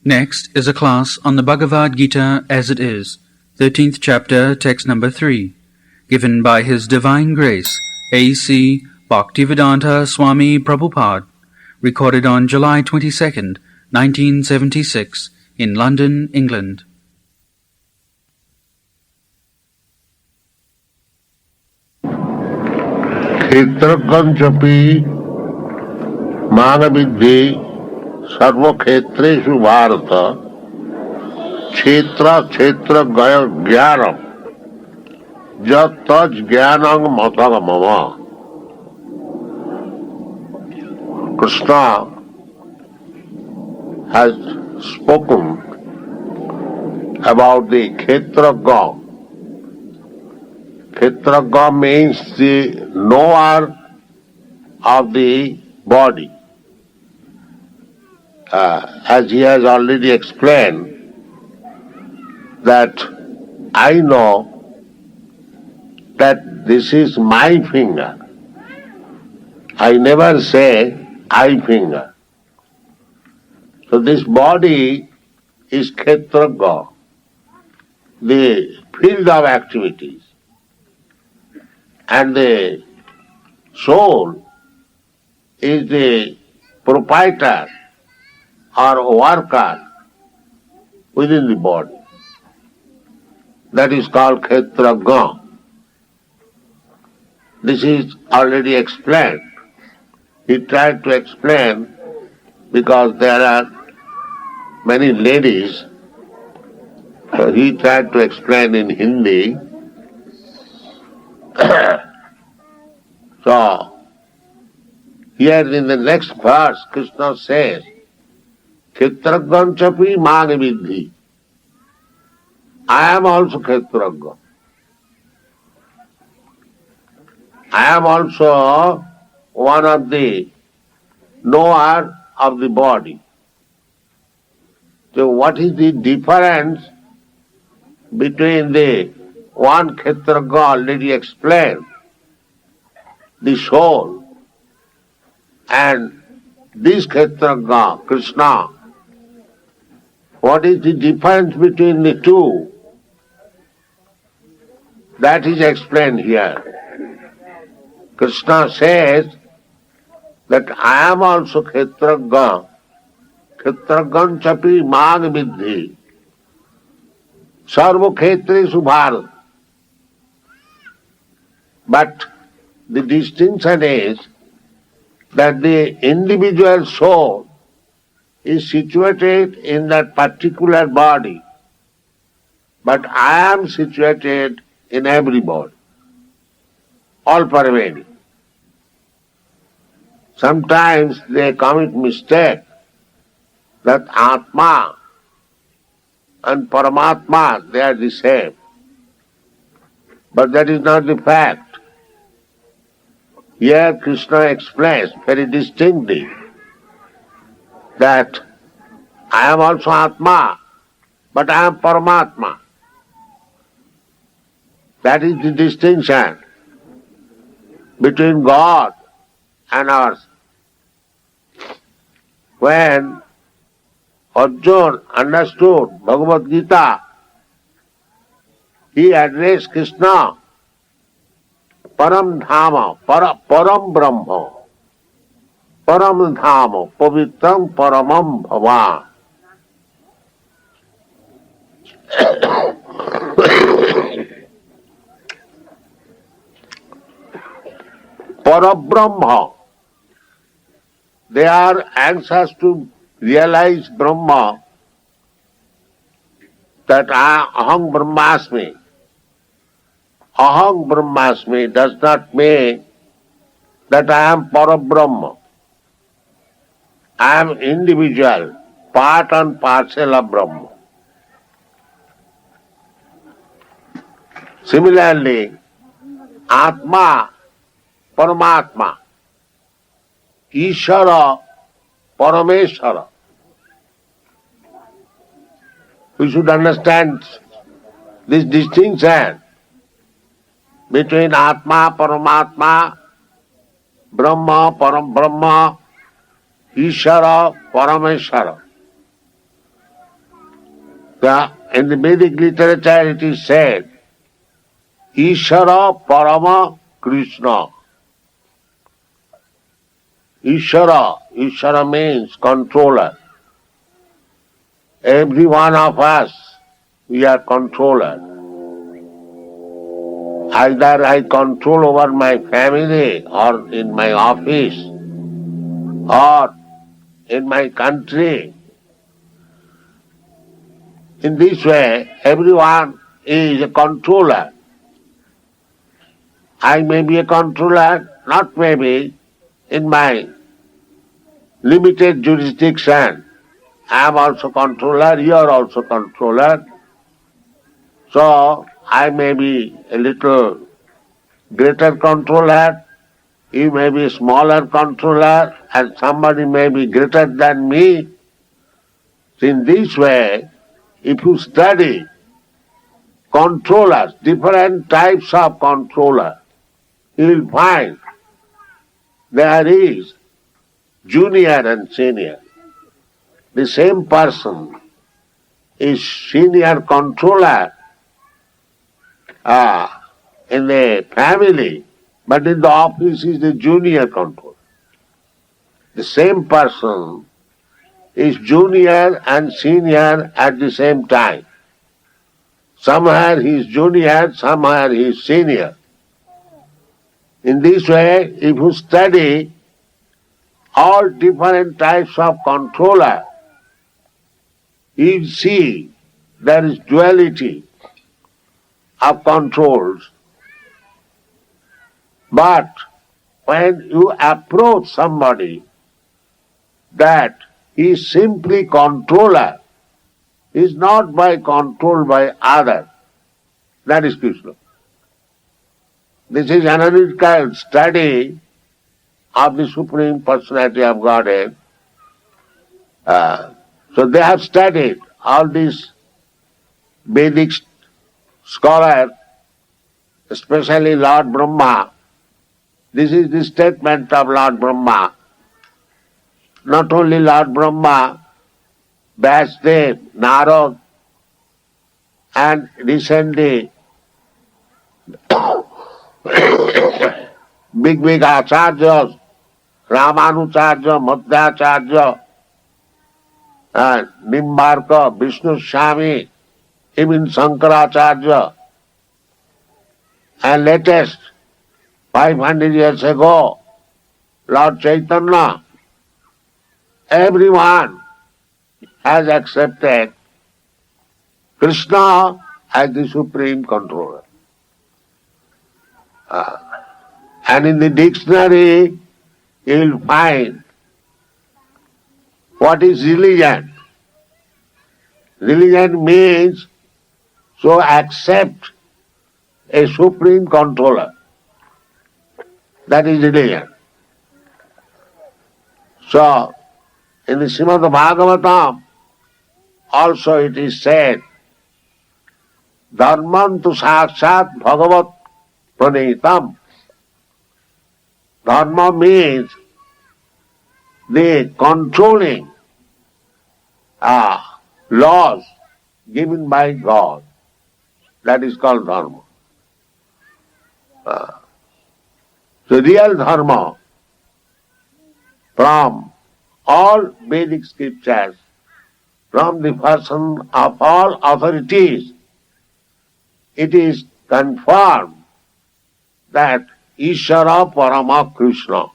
Next is a class on the Bhagavadgita as it is, 13th chapter, text number 3, given by His Divine Grace, A.C. Bhaktivedanta Swami Prabhupada, recorded on July 22nd, 1976, in London, England. Kshetrakanchapi manavidhi sarvakhetreshu bharata kshetra kshetra gaya jnanam jat taj jnanam matagamama. Krishna has spoken about the Kshetraga. Kshetraga means the knower of the body. As he has already explained, that I know that this is my finger. I never say I finger. So this body is Kshetraga, the field of activities. And the soul is the proprietor or worker within the body. That is called Kshetraga. This is already explained. He tried to explain because there are many ladies. So he tried to explain in Hindi. So, here in the next verse, Krishna says, Kshetragan chapi manavidhi. I am also Kshetraga. I am also one of the knower of the body. So what is the difference between the one Kshetraga already explained, the soul, and this Kshetraga, Krishna? What is the difference between the two? That is explained here. Krishna says that I am also Kshetraga, Kshetragan chapi manavidhi, sarva khetreshu bharata. But the distinction is that the individual soul is situated in that particular body, but I am situated in every body, all pervading. Sometimes they commit mistake that Atma and Paramatma, they are the same. But that is not the fact. Here Krishna explains very distinctly that I am also Atma, but I am Paramatma. That is the distinction between God and us. When Arjuna understood Bhagavad-gita, he addressed Krishna, Param Dhama, Param Brahma, Param Dhama, Pavitram Paramam Bhava. Parabrahma, they are anxious to realize Brahma, that Aham Brahmasmi. Aham Brahmasmi does not mean that I am Parabrahma. I am individual, part and parcel of Brahma. Similarly, Atma, Paramatma, Ishara, Parameshwara. We should understand this distinction between Atma, Paramatma, Brahma, Param Brahma, Ishara, Parameshwara. So, in the Vedic literature it is said, Ishara Parama Krishna. Ishara means controller. Every one of us, we are controller. Either I control over my family or in my office or in my country. In this way, everyone is a controller. I may be a controller, not maybe, in my limited jurisdiction. I am also controller, you are also controller. So, I may be a little greater controller, you may be a smaller controller, and somebody may be greater than me. In this way, if you study controllers, different types of controller, you will find there is junior and senior. The same person is senior controller in the family, but in the office is the junior controller. The same person is junior and senior at the same time. Somewhere he is junior, somewhere he is senior. In this way, if you study all different types of controller, you see there is duality of controls. But when you approach somebody that he is simply controller, is not by controlled by other, that is Krishna. This is analytical study of the Supreme Personality of Godhead. So they have studied all these Vedic scholars, especially Lord Brahma. This is the statement of Lord Brahma. Not only Lord Brahma, Vasudev, Narad, and recently big acharyas, Ramanucharya, Madhyacharya, and Nimbarka, Vishnu Swami, even Shankaracharya, and latest 500 years ago, Lord Chaitanya, everyone has accepted Krishna as the supreme controller. And in the dictionary, you will find what is religion. Religion means to accept a supreme controller. That is religion. So, in the Srimad Bhagavatam, also it is said, Dharman tu sakshat bhagavat pranitam. Dharma means the controlling laws given by God. That is called dharma. So real dharma from all Vedic scriptures, from the person of all authorities, it is confirmed that Ishara Parama Krishna.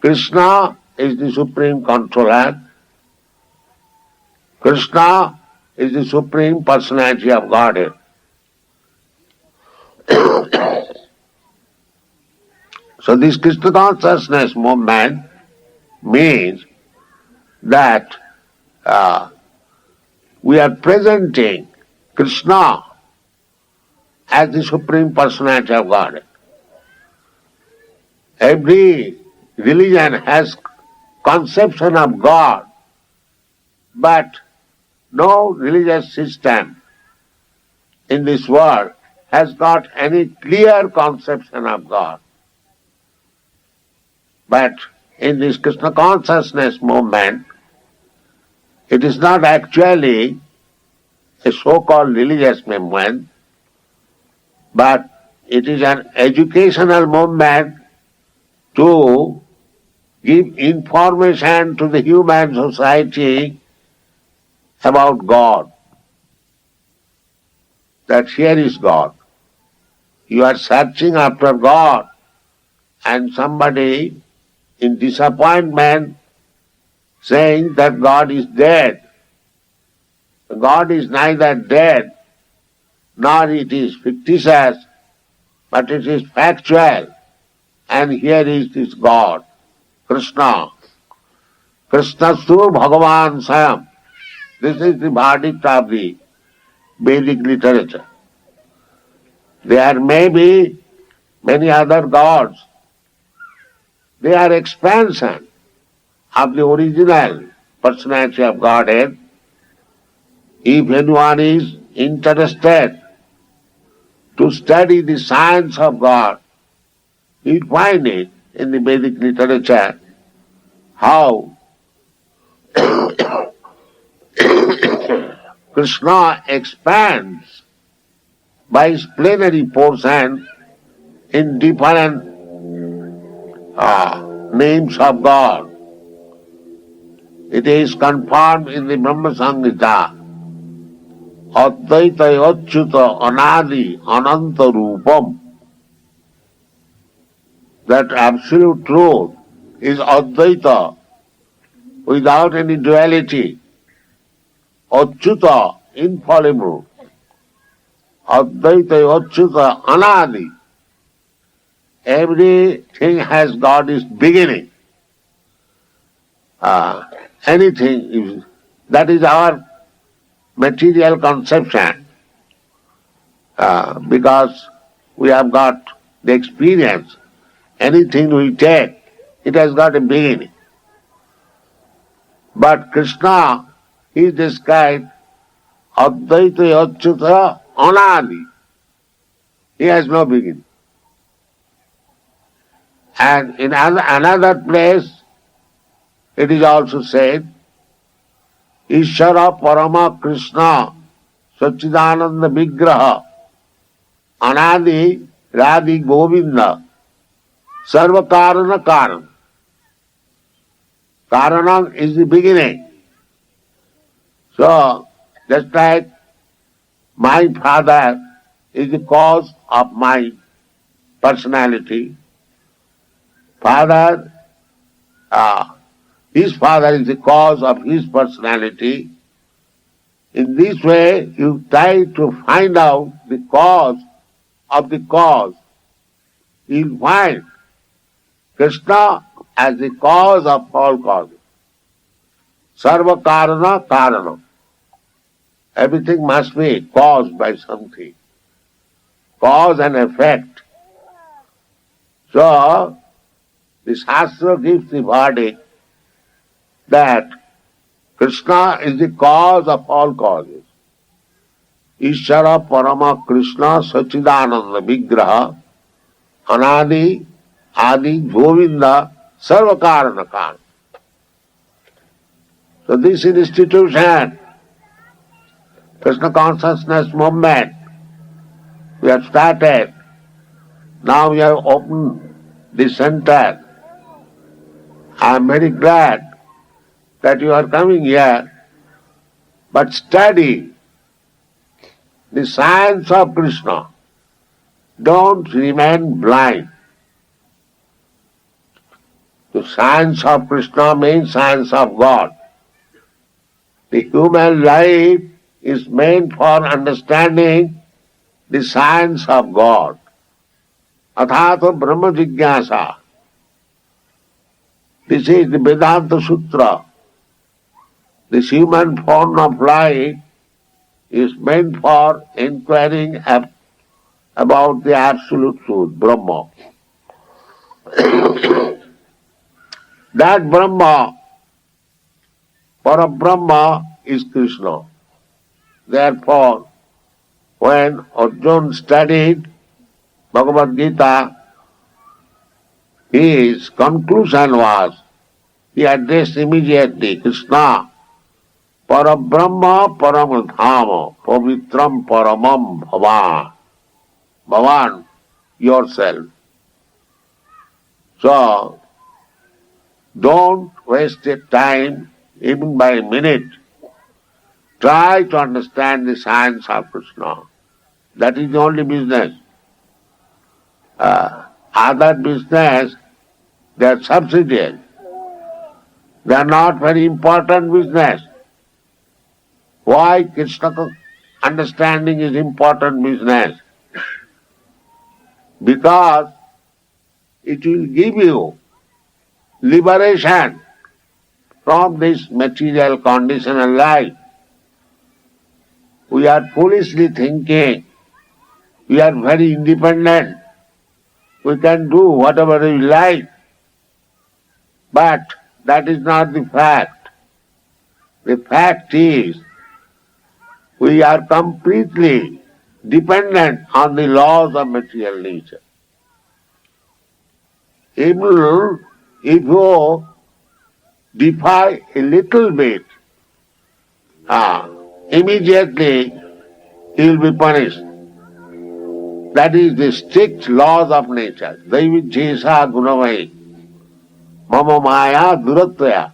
Krishna is the supreme controller. Krishna is the supreme personality of Godhead. So this Krishna consciousness movement means that we are presenting Krishna as the supreme personality of Godhead. Every religion has conception of God, but no religious system in this world has got any clear conception of God. But in this Krishna consciousness movement, it is not actually a so-called religious movement, but it is an educational movement to give information to the human society about God. That here is God. You are searching after God, and somebody in disappointment saying that God is dead. God is neither dead nor it is fictitious, but it is factual. And here is this God, Krishna. Krishnastu Bhagavan Swayam. This is the verdict of the Vedic literature. There may be many other gods. They are expansion of the original personality of Godhead. If anyone is interested to study the science of God, he will find it in the Vedic literature how Krishna expands by his plenary portion in different names of God. It is confirmed in the Brahma Samhita. Advaita Achyuta Anadi Ananta Rupam. That absolute truth is Advaita, without any duality. Achyuta, infallible. Advaita Achyuta Anadi. Everything has got its beginning. Anything is, that is our material conception, because we have got the experience. Anything we take, it has got a beginning. But Krishna is described Advaita Achyuta Anadi. He has no beginning. And in another place, it is also said, Ishvara Parama Krishna Sachidananda Vigraha Anadi Radhi Govinda Sarva Karana Karan. Karanam is the beginning. So, just like my father is the cause of my personality, his father is the cause of his personality. In this way, you try to find out the cause of the cause. You'll find Krishna as the cause of all causes. Sarva karana karanam. Everything must be caused by something. Cause and effect. So, the Shastra gives the verdict that Krishna is the cause of all causes. Ishvara Parama Krishna Sachidananda Vigraha Anadi Adi Govinda Sarva Karana Karana. So this institution, Krishna Consciousness movement, we have started. Now we have opened the center. I am very glad that you are coming here, but study the science of Krishna. Don't remain blind. The science of Krishna means science of God. The human life is meant for understanding the science of God. Athato Brahma Jigyasa. This is the Vedanta Sutra. This human form of life is meant for inquiring about the absolute truth, Brahma. That Brahma, Parabrahma, is Krishna. Therefore, when Arjuna studied Bhagavadgita, his conclusion was, he addressed immediately Krishna, Parabrahma Paramadhama Pavitram Paramam Bhavan. Bhavan, yourself. So, don't waste your time even by a minute. Try to understand the science of Krishna. That is the only business. Other business, they are subsidiary. They are not very important business. Why Krishna understanding is important business? Because it will give you liberation from this material conditional life. We are foolishly thinking we are very independent. We can do whatever we like. But that is not the fact. The fact is we are completely dependent on the laws of material nature. Even if you defy a little bit, immediately you will be punished. That is the strict laws of nature. Daivichesa gunavai, mama maya duratvaya.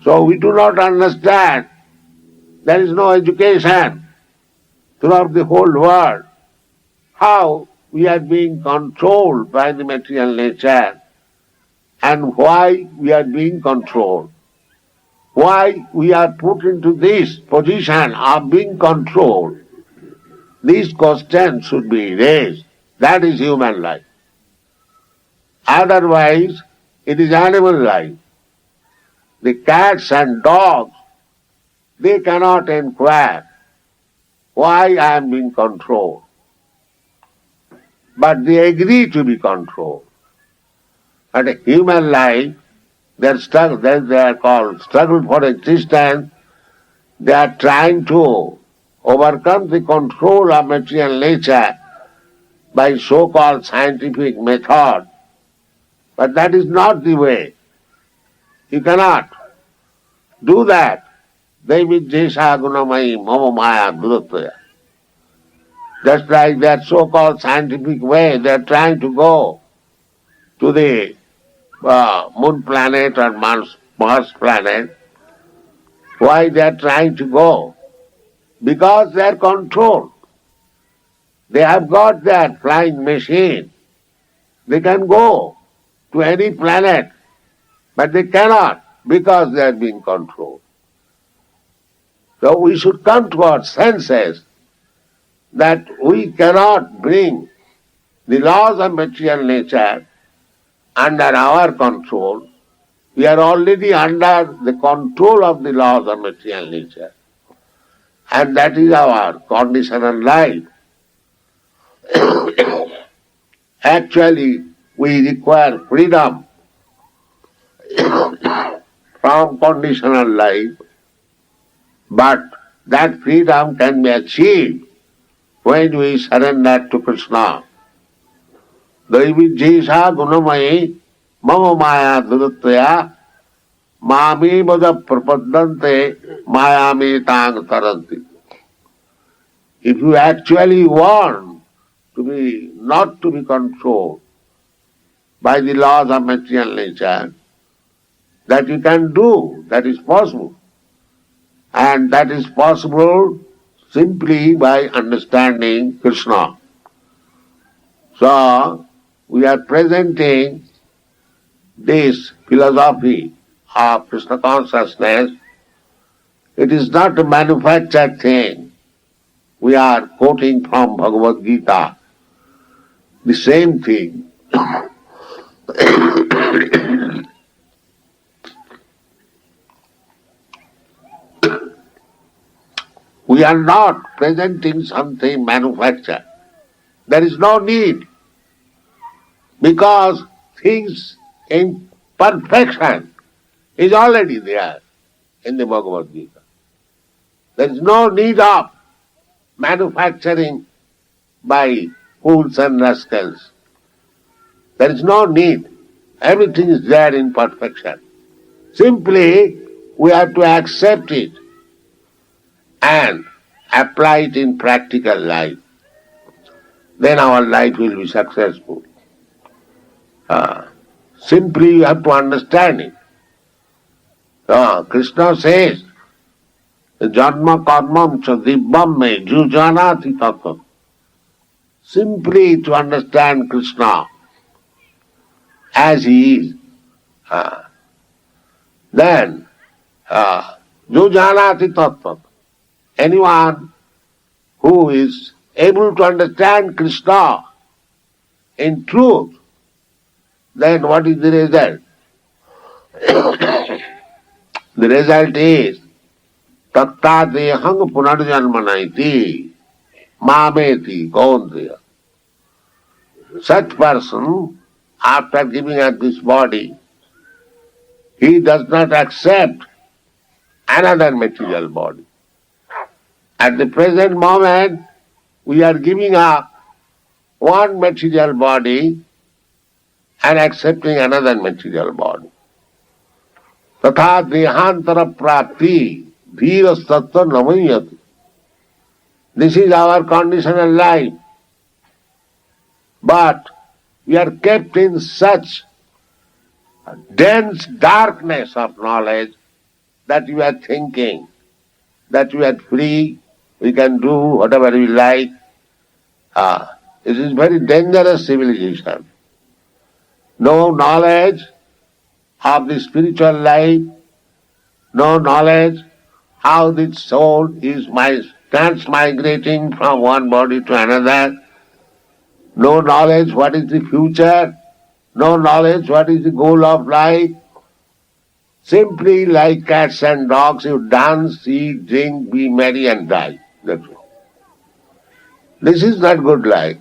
So we do not understand. There is no education throughout the whole world. How we are being controlled by the material nature and why we are being controlled. Why we are put into this position of being controlled. These questions should be raised. That is human life. Otherwise, it is animal life. The cats and dogs, they cannot inquire why I am being controlled. But they agree to be controlled. But a human life, their struggle, they are called struggle for existence, they are trying to overcome the control of material nature by so-called scientific method. But that is not the way. You cannot do that. Daivichesa gunamai mama maya duratvaya. Just like that so-called scientific way, they are trying to go to the moon planet or Mars planet. Why they are trying to go? Because they are controlled. They have got their flying machine. They can go to any planet, but they cannot because they are being controlled. So we should come to our senses that we cannot bring the laws of material nature under our control. We are already under the control of the laws of material nature. And that is our conditional life. Actually, we require freedom from conditional life, but that freedom can be achieved when we surrender to Krishna. Daivichesa gunamai mama maya duratvaya mami vada prapadante mayami tang taranti. If you actually want to be not to be controlled by the laws of material nature, that you can do, that is possible. And that is possible simply by understanding Krishna. So, we are presenting this philosophy of Krishna consciousness. It is not a manufactured thing. We are quoting from Bhagavad-gita. The same thing. We are not presenting something manufactured. There is no need, because things in perfection is already there in the Bhagavad Gita. There is no need of manufacturing by fools and rascals. There is no need. Everything is there in perfection. Simply we have to accept it and apply it in practical life. Then our life will be successful. Simply you have to understand it. Krishna says, Janma karmam cha dibbam me jujanati tattva. Simply to understand Krishna as he is. Then, jujanati tattva. Anyone who is able to understand Krishna in truth, then what is the result? The result is tatta dehang punarjanmanaiti mameti kaunteya. Such person, after giving up this body, he does not accept another material body. At the present moment, we are giving up one material body and accepting another material body. Tatha dehantara prapti dhira sattva namayati. This is our conditional life. But we are kept in such dense darkness of knowledge that we are thinking that we are free, we can do whatever we like. It is very dangerous civilization. No knowledge of the spiritual life, no knowledge how the soul is transmigrating from one body to another, no knowledge what is the future, no knowledge what is the goal of life. Simply like cats and dogs, you dance, eat, drink, be merry and die. That's all. This is not good life.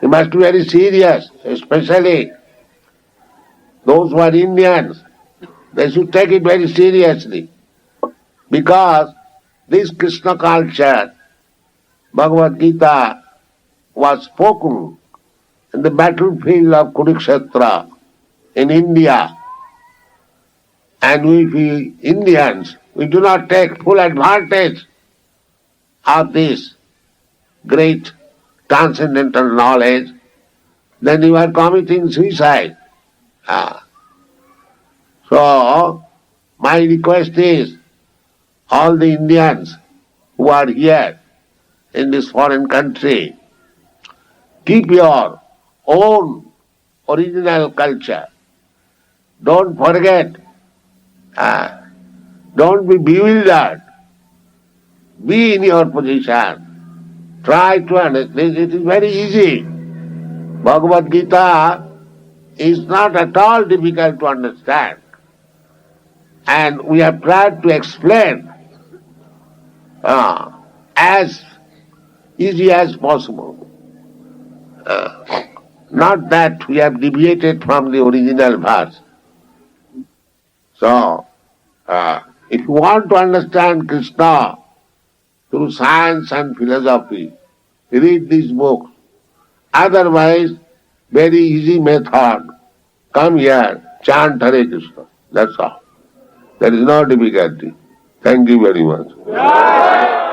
You must be very serious, especially those who are Indians. They should take it very seriously. Because this Krishna culture, Bhagavad-gita, was spoken in the battlefield of Kurukshetra in India. And we Indians, we do not take full advantage of this great transcendental knowledge, then you are committing suicide. So, my request is, all the Indians who are here in this foreign country, keep your own original culture. Don't forget. Don't be bewildered. Be in your position. Try to understand. It is very easy. Bhagavad-gita is not at all difficult to understand. And we have tried to explain as easy as possible. Not that we have deviated from the original verse. So, if you want to understand Krishna through science and philosophy, read these books. Otherwise, very easy method. Come here, chant Hare Krishna. That's all. There is no difficulty. Thank you very much.